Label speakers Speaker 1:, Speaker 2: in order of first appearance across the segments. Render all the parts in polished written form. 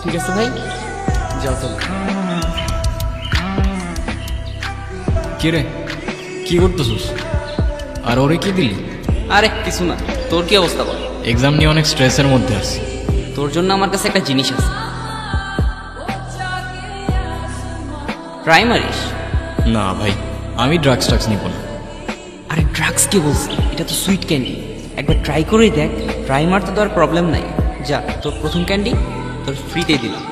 Speaker 1: ঠিক আছে ভাই, যাও তো।
Speaker 2: কি রে, কি করতেছিস? আর ওরে কি দিলি?
Speaker 1: আরে কিছু না, তোর কি অবস্থা বল?
Speaker 2: এক্সাম নিয়ে অনেক স্ট্রেসের মধ্যে আছি।
Speaker 1: তোর জন্য আমার কাছে একটা জিনিস আছে। ট্রাই মারিস?
Speaker 2: না ভাই, আমি ড্রাগস নিব না।
Speaker 1: আরে ড্রাগস কে বলছি? এটা তো সুইট ক্যান্ডি, একবার ট্রাই করেই দেখ। ট্রাই মারতে তো আর প্রবলেম নাই। যা, তোর প্রথম ক্যান্ডি তোর ফ্রিতে দিলাম।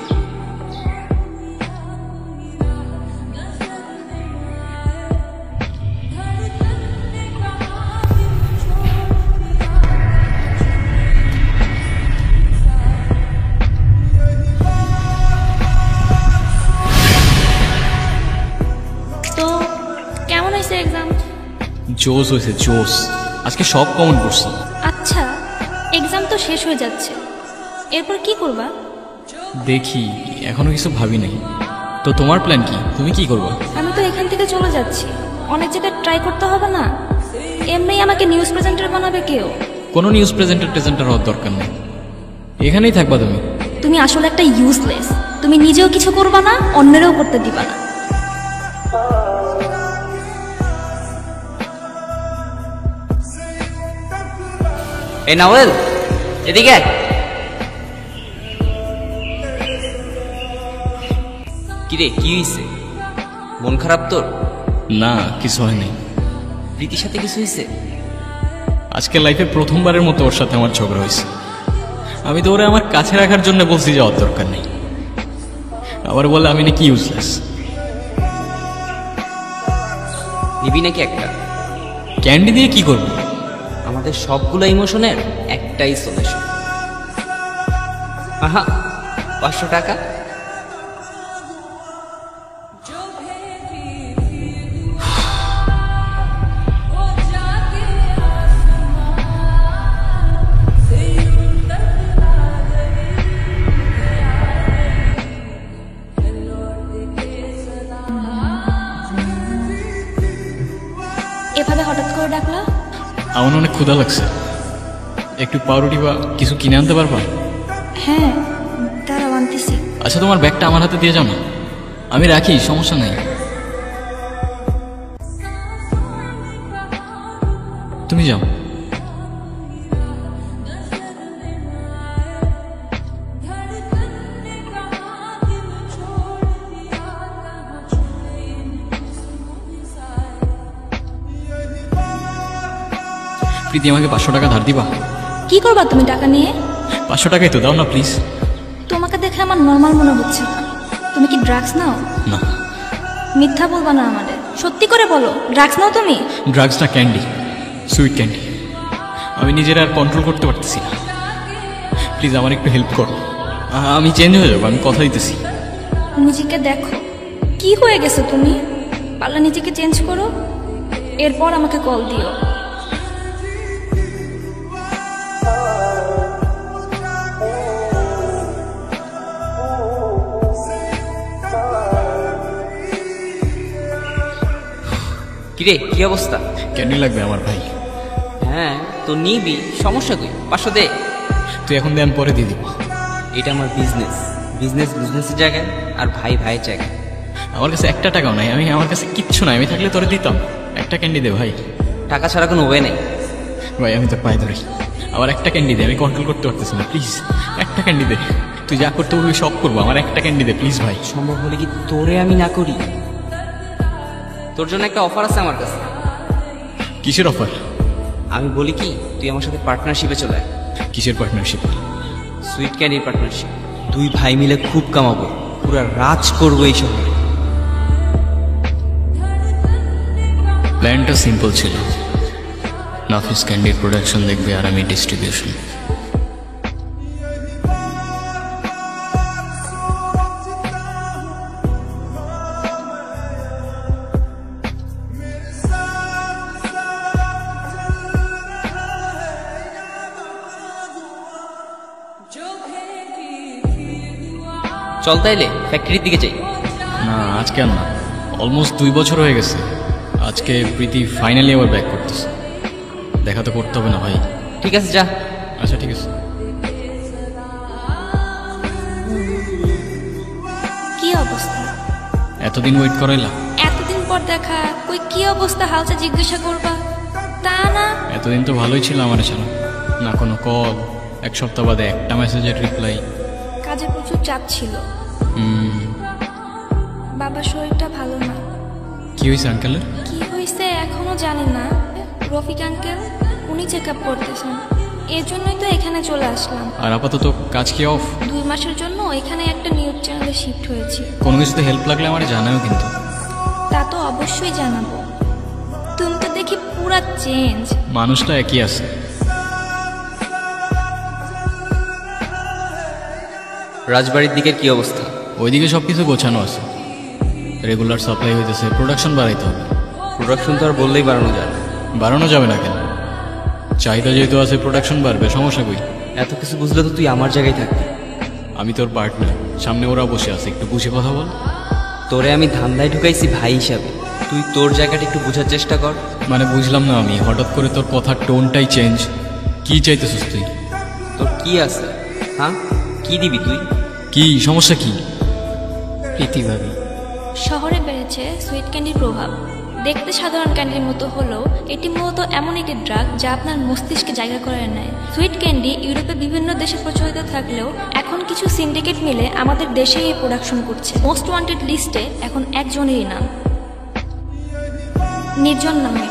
Speaker 3: তো কেমন হয়েছে এক্সাম?
Speaker 2: জোস হয়েছে, জোস। আজকে সব কমন করছি।
Speaker 3: আচ্ছা, এক্সাম তো শেষ হয়ে যাচ্ছে, এরপর কি করবা?
Speaker 2: দেখি, এখনো কিছু ভাবি নাই। তো তোমার প্ল্যান কি? তুমি কি করবা?
Speaker 3: আমি তো এখান থেকে চলে যাচ্ছি, অনেক জায়গায় ট্রাই করতে হবে না? এমনি আমাকে নিউজ প্রেজেন্টার বানাবে কেউ?
Speaker 2: কোনো নিউজ প্রেজেন্টার হওয়ার দরকার নেই, এখানেই থাকবা তুমি।
Speaker 3: তুমি আসলে একটা ইউজলেস। তুমি নিজেও কিছু করবা না, অন্যেরও করতে দিবা না।
Speaker 1: এই নাওয়েল, এদিকে আয়। কিরে, কি হয়েছে? মন খারাপ তোর?
Speaker 2: না, কিছু হয় নাই।
Speaker 1: প্রীতির সাথে কিছু হয়েছে?
Speaker 2: আজকে লাইফে প্রথমবারের মতো ওর সাথে আমার ঝগড়া হয়েছে। আমি তো ওরে আমার কাছে রাখার জন্য বলছি যাওয়ার দরকার নেই, আবার বলে আমি নাকি ইউজলেস।
Speaker 1: নিবি নাকি একটা?
Speaker 2: ক্যান্ডি দিয়ে কি করবো?
Speaker 1: আমাদের সবগুলো ইমোশনের একটাই সলিউশন। আহা, 500 টাকা।
Speaker 3: এভাবে হঠাৎ করে ডাকলা?
Speaker 2: আমার অনেক ক্ষুধা লাগছে, একটু পাউরুটি বা কিছু কিনে আনতে পারবা?
Speaker 3: হ্যাঁ, দাঁড়াও আনতেছি।
Speaker 2: আচ্ছা, তোমার ব্যাগটা আমার হাতে দিয়ে যাও না, আমি রাখি, সমস্যা নাই। তুমি যাও। প্রীতি, আমাকে 500 টাকা ধার দিবা?
Speaker 3: কি করবা তুমি টাকা নিয়ে?
Speaker 2: 500 টাকাই তো দাও না প্লিজ।
Speaker 3: তোমাকে দেখে আমার নর্মাল মনে হচ্ছে না। তুমি কি ড্রাগস নাও?
Speaker 2: না।
Speaker 3: মিথ্যা বলবা না আমারে, সত্যি করে বলো, ড্রাগস নাও তুমি?
Speaker 2: ড্রাগস না, ক্যান্ডি, সুইট ক্যান্ডি। আমি নিজের আর কন্ট্রোল করতে পারতেছি না, প্লিজ আমার একটু হেল্প করো। আমি চেঞ্জ হয়ে যাবো, আমি কথা দিতেছি।
Speaker 3: নিজেকে দেখো, কি হয়ে গেছে তুমি? পারলে নিজেকে চেঞ্জ করো, এরপর আমাকে কল দিও।
Speaker 1: কিরে, কি অবস্থা?
Speaker 2: ক্যান্ডি লাগবে আমার ভাই।
Speaker 1: হ্যাঁ তো নিবি, সমস্যা কই? 500 দে।
Speaker 2: তুই এখন দে, আমি পরে দিয়ে দিব।
Speaker 1: এটা আমার বিজনেস, বিজনেসের জায়গায়, আর ভাই ভাইয়ের জায়গায়।
Speaker 2: আমার কাছে একটা টাকাও নাই, আমার কাছে কিচ্ছু নাই। আমি থাকলে তোরে দিতাম। একটা ক্যান্ডি দে ভাই।
Speaker 1: টাকা ছাড়া কোনো ওয়ে নেই
Speaker 2: ভাই, আমি তোর পায়ে ধরি, আমার একটা ক্যান্ডি দে, আমি কন্ট্রোল করতে পারতেছি না, প্লিজ একটা ক্যান্ডি দে। তুই যা করতে বলবি সব করবো, আমার একটা ক্যান্ডি দে প্লিজ ভাই।
Speaker 1: সম্ভব হলে কি তোরে আমি না করি? তোর জন্য একটা অফার আছে আমার কাছে।
Speaker 2: কিসের অফার?
Speaker 1: আমি বলি কি, তুই আমার সাথে পার্টনারশিপে চলে আয়।
Speaker 2: কিসের পার্টনারশিপ?
Speaker 1: Sweet ক্যান্ডির partnership. 2 ভাই মিলে খুব কামাবো, পুরা রাজ করবো এই শহরে।
Speaker 2: প্ল্যানটা সিম্পল ছিল, নাফিস ক্যান্ডির প্রোডাকশন দেখবে আর আমি ডিস্ট্রিবিউশন।
Speaker 1: চল তাইলে ফ্যাক্টরির দিকে যাই।
Speaker 2: না, আজকে আর না, অলমোস্ট 2 বছর হয়ে গেছে। আজকে প্রীতি ফাইনালি আবার ব্যাক করতেছে, দেখা তো করতে হবে না ভাই।
Speaker 1: ঠিক আছে, যা।
Speaker 2: আচ্ছা ঠিক আছে।
Speaker 3: কি অবস্থা?
Speaker 2: এতদিন ওয়েট করাইলা?
Speaker 3: এতদিন পর দেখা, কই কি অবস্থা হালচা জিজ্ঞাসা করবা? তা না।
Speaker 2: এতদিন তো ভালোই ছিল আমার ছাড়া, না কোনো কল, এক সপ্তাহ বাদে একটা মেসেজের রিপ্লাই।
Speaker 3: কাজে প্রচুর চাপ ছিল। বাবার শরীরটা ভালো না।
Speaker 2: কি হয়েছে আঙ্কেলের?
Speaker 3: কি হয়েছে এখনো জানি না। রফিক আঙ্কেল উনি চেক আপ করতেছেন, এর জন্যই তো এখানে চলে আসলাম।
Speaker 2: আর আপাতত কাজ কি অফ?
Speaker 3: 2 মাসের জন্য এখানে একটা নিউজ চ্যানেলে শিফট হয়েছি।
Speaker 2: কোনো কিছুতে হেল্প লাগলে আমার জানাও কিন্তু।
Speaker 3: তা তো অবশ্যই জানাবো। তুমি তো দেখি পুরা চেঞ্জ।
Speaker 2: মানুষটা একই আছে।
Speaker 1: রাজবাড়ির দিকের কি অবস্থা?
Speaker 2: ওইদিকে সব কিছু গোছানো আছে, রেগুলার সাপ্লাই হইতেছে, প্রোডাকশন বাড়াইতে হবে।
Speaker 1: প্রোডাকশন তো আর বললেই বাড়ানো যায় না।
Speaker 2: বাড়ানো যাবে না কেন? চাহিদা যেহেতু আছে, প্রোডাকশন বাড়বে, সমস্যা কই?
Speaker 1: এত কিছু বুঝলে তো তুই আমার জায়গায় থাকবি।
Speaker 2: আমি তোর পার্টনার, সামনে ওরা বসে আছে, একটু বুঝে কথা বল।
Speaker 1: তোরে আমি ধান্দায় ঢুকাইছি ভাই হিসাবে, তুই তোর জায়গাটা একটু বোঝার চেষ্টা কর।
Speaker 2: মানে বুঝলাম না আমি, হঠাৎ করে তোর কথার টোনটাই চেঞ্জ। কি চাইতেছিস তুই?
Speaker 1: তোর কি আছে? হ্যাঁ, কি দিবি তুই?
Speaker 2: কি সমস্যা কি?
Speaker 1: পৃথিবী
Speaker 3: শহরে বেড়েছে সুইট ক্যান্ডির প্রভাব। দেখতে সাধারণ ক্যান্ডির মতো হলেও এটি মূলত এমন একটি ড্রাগ যা আপনার মস্তিষ্কে জায়গা করে নেয়। সুইট ক্যান্ডি ইউরোপে বিভিন্ন দেশে প্রচলিত থাকলেও এখন কিছু সিন্ডিকেট মিলে আমাদের দেশেই এই প্রোডাকশন করছে। মোস্ট ওয়ান্টেড লিস্টে এখন একজনেরই নাম, নির্জন নামে।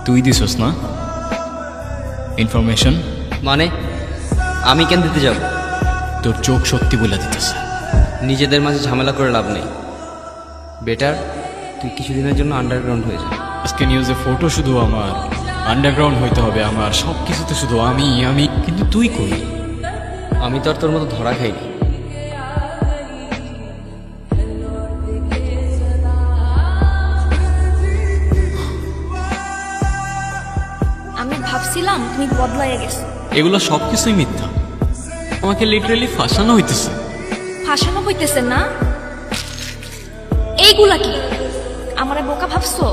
Speaker 2: তুই দিছস না ইনফরমেশন?
Speaker 1: মানে আমি কেন দিতে যাব?
Speaker 2: তোর চোখ সত্যি বলে দিতেছে।
Speaker 1: নিজেদের মাঝে ঝামেলা করে লাভ নেই। বেটার তুই কিছুদিনের জন্য আন্ডারগ্রাউন্ড হয়ে যা।
Speaker 2: আজকে নিউজে ফটো শুধু আমার, আন্ডারগ্রাউন্ড হইতে হবে আমার, সব কিছুতে শুধু আমি আমি। কিন্তু তুই কই?
Speaker 1: আমি তো আর তোর মতো ধরা খাইনি।
Speaker 3: আমি ভাবছিলাম তুমি বদলাইয়া গেছো।
Speaker 2: এগুলো সব কিছুই মিথ্যা, আমাকে লিটারেলি ফাঁসানো হইতেছে।
Speaker 3: ফাঁসানো হইতেছে না? এইগুলা কি আমারে বোকা ভাবছো?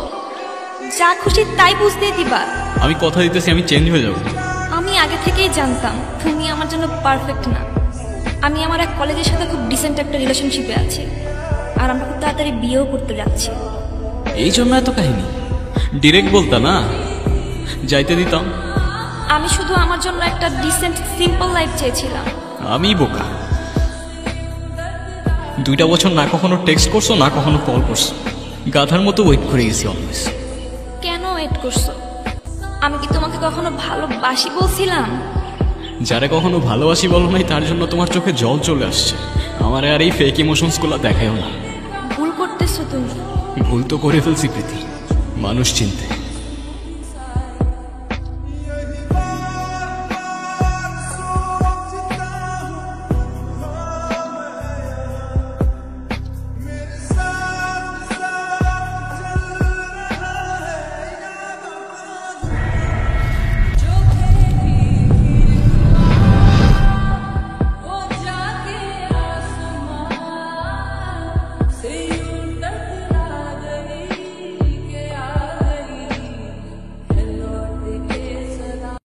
Speaker 3: যা খুশি তাই বুঝতে দিবা।
Speaker 2: আমি কথা দিতেছি আমি চেঞ্জ হয়ে যাব।
Speaker 3: আমি আগে থেকেই জানতাম তুমি আমার জন্য পারফেক্ট না। আমি আমার এক কলেজের সাথে খুব ডিসেন্ট একটা রিলেশনশিপে আছি, আর আমরা খুব তাড়াতাড়ি বিয়েও করতে যাচ্ছি।
Speaker 2: এই জন্য এত কাহিনী। ডিরেক্ট বলতা না, যাইতে দিতাম।
Speaker 3: আমি শুধু আমার জন্য একটা ডিসেন্ট সিম্পল লাইফ চেয়েছিলাম।
Speaker 2: আমি বোকা। 2টা বছর না কখনো টেক্সট করছো, না কখনো কল করছো, গাধার মতো ওয়েট করে গেছি অলওয়েজ।
Speaker 3: কেন ওয়েট করছো? আমি কি তোমাকে কখনো ভালোবাসি বলছিলাম?
Speaker 2: যারা কখনো ভালোবাসি বলো নাই তার জন্য তোমার চোখে জল চলে আসছে। আমার আর এই ফেক ইমোশনসগুলো দেখায়ও না।
Speaker 3: ভুল করতেছো তুমি।
Speaker 2: ভুল তো করে ফেলছি প্রীতি, মানুষ চিনতে।